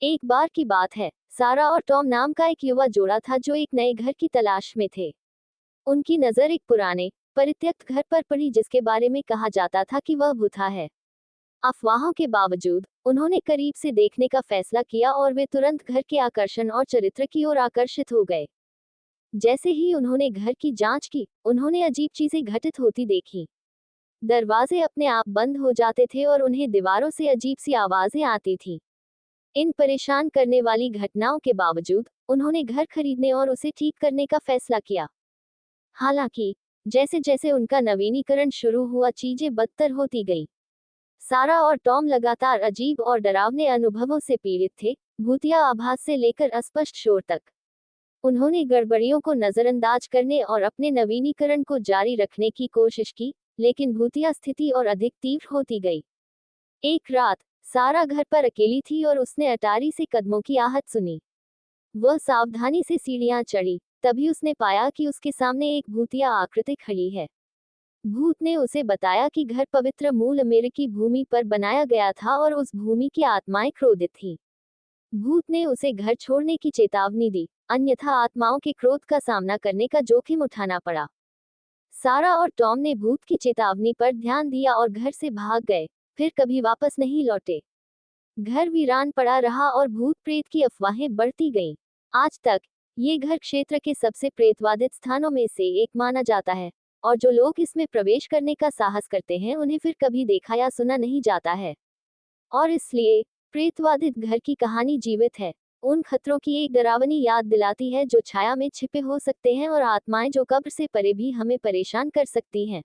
एक बार की बात है, सारा और टॉम नाम का एक युवा जोड़ा था जो एक नए घर की तलाश में थे। उनकी नजर एक पुराने, परित्यक्त घर पर पड़ी जिसके बारे में कहा जाता था कि वह भूथा है। अफवाहों के बावजूद उन्होंने करीब से देखने का फैसला किया और वे तुरंत घर के आकर्षण और चरित्र की ओर आकर्षित हो गए। जैसे ही उन्होंने घर की जांच की, उन्होंने अजीब चीजें घटित होती देखी। दरवाजे अपने आप बंद हो जाते थे और उन्हें दीवारों से अजीब सी आवाजें आती थीं। इन परेशान करने वाली घटनाओं के बावजूद उन्होंने घर खरीदने और उसे ठीक करने का फैसला किया। हालांकि जैसे जैसे उनका नवीनीकरण शुरू हुआ, चीजें बदतर होती गई। सारा और टॉम लगातार अजीब और डरावने अनुभवों से पीड़ित थे, भूतिया आभास से लेकर अस्पष्ट शोर तक। उन्होंने गड़बड़ियों को नजरअंदाज करने और अपने नवीनीकरण को जारी रखने की कोशिश की, लेकिन भूतिया स्थिति और अधिक तीव्र होती गई। एक रात सारा घर पर अकेली थी और उसने अटारी से कदमों की आहट सुनी। वह सावधानी से सीढ़ियां चढ़ी, तभी उसने पाया कि उसके सामने एक भूतिया आकृति खड़ी है। भूत ने उसे बताया कि घर पवित्र मूल अमेरिकी भूमि पर बनाया गया था और उस भूमि की आत्माएं क्रोधित थीं। भूत ने उसे घर छोड़ने की चेतावनी दी, अन्यथा आत्माओं के क्रोध का सामना करने का जोखिम उठाना पड़ा। सारा और टॉम ने भूत की चेतावनी पर ध्यान दिया और घर से भाग गए, फिर कभी वापस नहीं लौटे। घर वीरान पड़ा रहा और भूत प्रेत की अफवाहें बढ़ती गईं। आज तक ये घर क्षेत्र के सबसे प्रेतवादित स्थानों में से एक माना जाता है, और जो लोग इसमें प्रवेश करने का साहस करते हैं उन्हें फिर कभी देखा या सुना नहीं जाता है। और इसलिए प्रेतवादित घर की कहानी जीवित है, उन खतरों की एक डरावनी याद दिलाती है जो छाया में छिपे हो सकते हैं और आत्माएं जो कब्र से परे भी हमें परेशान कर सकती हैं।